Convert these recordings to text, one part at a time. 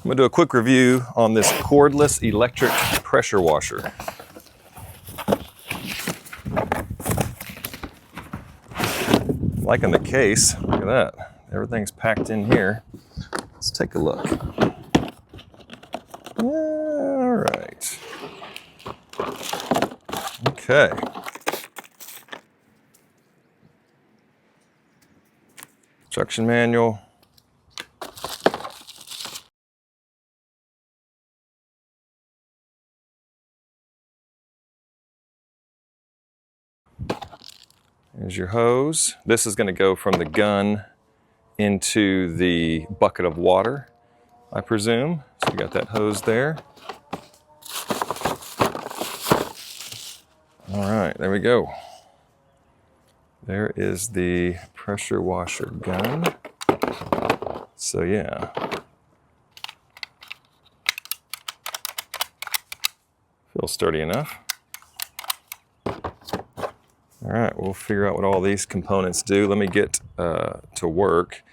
I'm gonna do a quick review on this cordless electric pressure washer. Liking the case, look at that. Everything's packed in here. Let's take a look. All right. Okay. Instruction manual. There's your hose. This is going to go from the gun into the bucket of water, I presume. So you got that hose there. All right, there we go. There is the pressure washer gun. So yeah. Feels sturdy enough. All right, we'll figure out what all these components do. Let me get to work.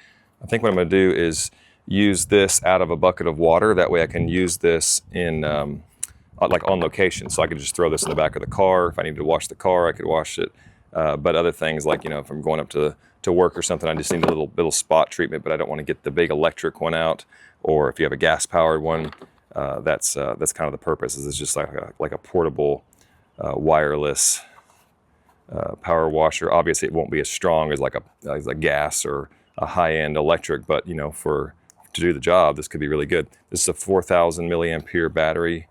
I think what I'm gonna do is use this out of a bucket of water. That way I can use this in, like on location. So I could just throw this in the back of the car. If I needed to wash the car, I could wash it. But other things like, you know, if I'm going up to work or something, I just need a little spot treatment, but I don't want to get the big electric one out. Or if you have a gas powered one, that's kind of the purpose. Is it's just like a portable wireless power washer. Obviously, it won't be as strong as like a gas or a high-end electric, but you know, to do the job, this could be really good. This is a 4,000 milliampere battery,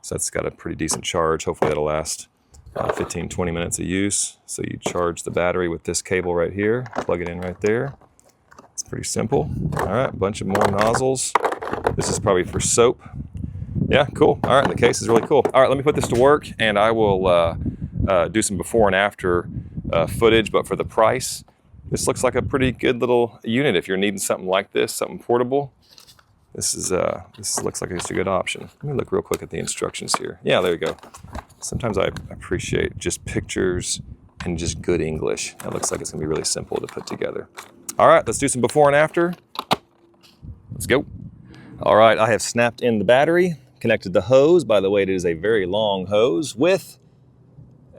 so that's got a pretty decent charge. Hopefully, that'll last 15-20 minutes of use. So you charge the battery with this cable right here, plug it in right there. It's pretty simple. All right, a bunch of more nozzles. This is probably for soap. Yeah, cool. All right, the case is really cool. All right, let me put this to work, and I will do some before and after footage, but for the price, this looks like a pretty good little unit. If you're needing something like this, something portable, this looks like it's a good option. Let me look real quick at the instructions here. Yeah, there you go. Sometimes I appreciate just pictures and just good English. That looks like it's gonna be really simple to put together. All right, let's do some before and after. Let's go. All right, I have snapped in the battery, connected the hose. By the way, it is a very long hose with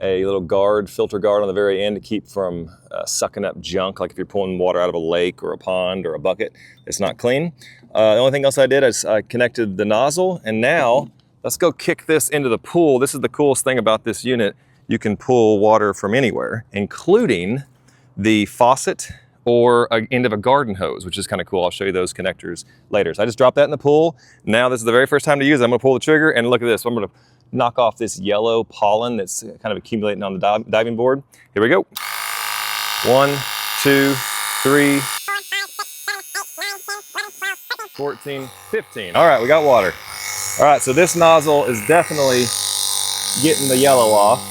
a little filter guard on the very end to keep from sucking up junk, like if you're pulling water out of a lake or a pond or a bucket, it's not clean. The only thing else I did is I connected the nozzle, and now let's go kick this into the pool. This is the coolest thing about this unit. You can pull water from anywhere, including the faucet or an end of a garden hose, which is kind of cool. I'll show you those connectors later. So I just dropped that in the pool. Now this is the very first time to use it. I'm gonna pull the trigger, and look at this. I'm gonna knock off this yellow pollen that's kind of accumulating on the diving board. Here we go. 1, 2, 3, 14, 15. All right, we got water. All right, so this nozzle is definitely getting the yellow off.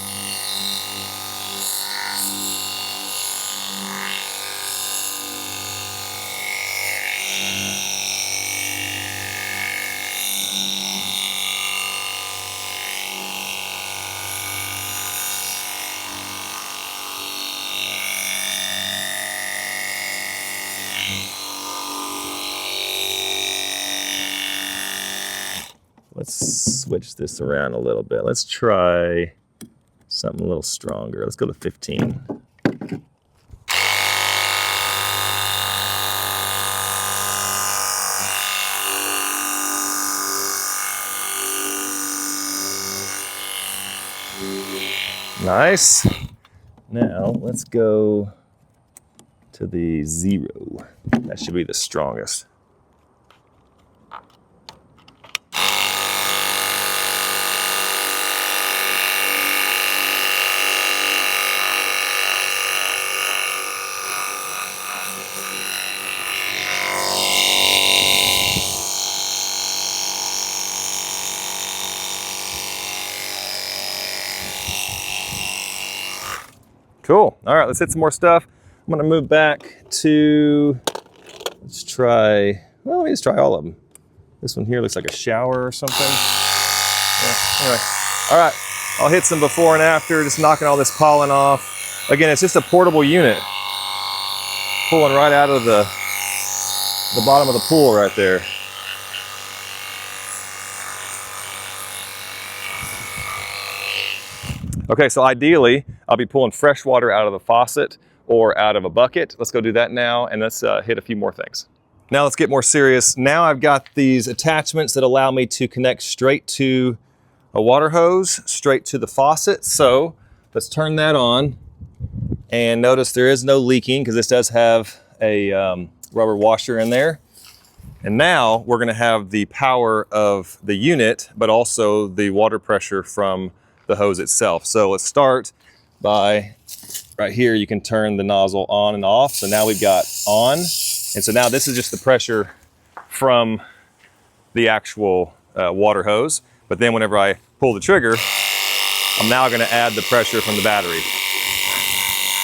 Let's switch this around a little bit. Let's try something a little stronger. Let's go to 15. Nice. Now let's go to the 0. That should be the strongest. Cool. All right, let's hit some more stuff. I'm gonna move back to, let's try, well, let me just try all of them. This one here looks like a shower or something. Yeah, anyway, all right, I'll hit some before and after, just knocking all this pollen off. Again, it's just a portable unit. Pulling right out of the bottom of the pool right there. Okay, so ideally, I'll be pulling fresh water out of the faucet or out of a bucket. Let's go do that now, and let's hit a few more things. Now let's get more serious. Now I've got these attachments that allow me to connect straight to a water hose, straight to the faucet. So let's turn that on, and notice there is no leaking because this does have a rubber washer in there. And now we're gonna have the power of the unit, but also the water pressure from the hose itself. So let's start by, right here, you can turn the nozzle on and off. So now we've got on. And so now this is just the pressure from the actual water hose. But then whenever I pull the trigger, I'm now gonna add the pressure from the battery.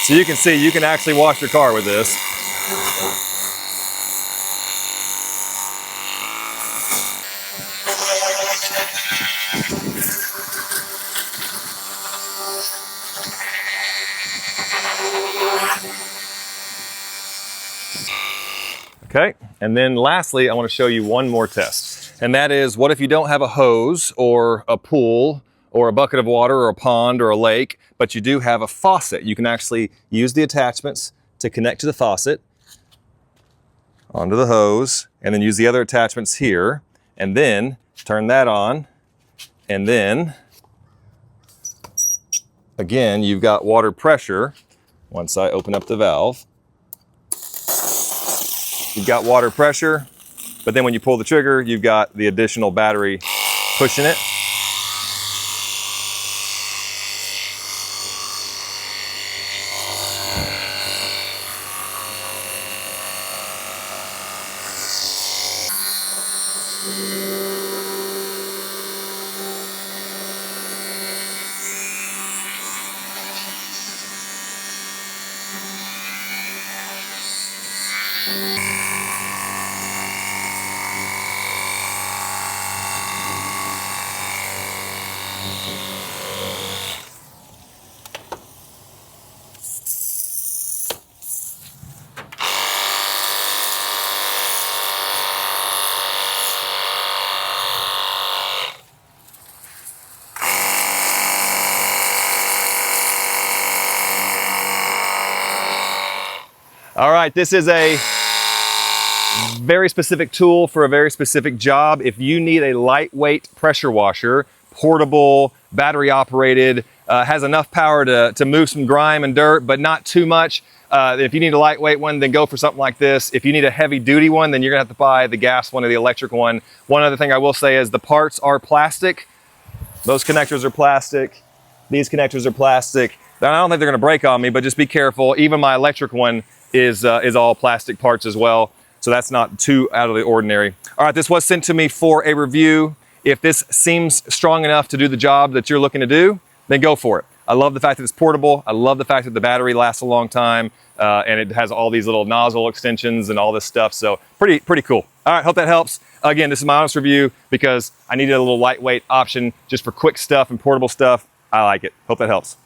So you can see, you can actually wash your car with this. Okay, and then lastly, I want to show you one more test. And that is, what if you don't have a hose or a pool or a bucket of water or a pond or a lake, but you do have a faucet? You can actually use the attachments to connect to the faucet, onto the hose, and then use the other attachments here, and then turn that on, and then, again, you've got water pressure. Once I open up the valve, you've got water pressure, but then when you pull the trigger, you've got the additional battery pushing it. All right, this is a very specific tool for a very specific job. If you need a lightweight pressure washer, portable, battery operated, has enough power to move some grime and dirt, but not too much. If you need a lightweight one, then go for something like this. If you need a heavy duty one, then you're gonna have to buy the gas one or the electric one. One other thing I will say is the parts are plastic. Those connectors are plastic. These connectors are plastic. I don't think they're gonna break on me, but just be careful. Even my electric one is all plastic parts as well. So that's not too out of the ordinary. All right, this was sent to me for a review. If this seems strong enough to do the job that you're looking to do, then go for it. I love the fact that it's portable. I love the fact that the battery lasts a long time, and it has all these little nozzle extensions and all this stuff. So pretty cool. All right, hope that helps. Again, this is my honest review because I needed a little lightweight option just for quick stuff and portable stuff. I like it. Hope that helps.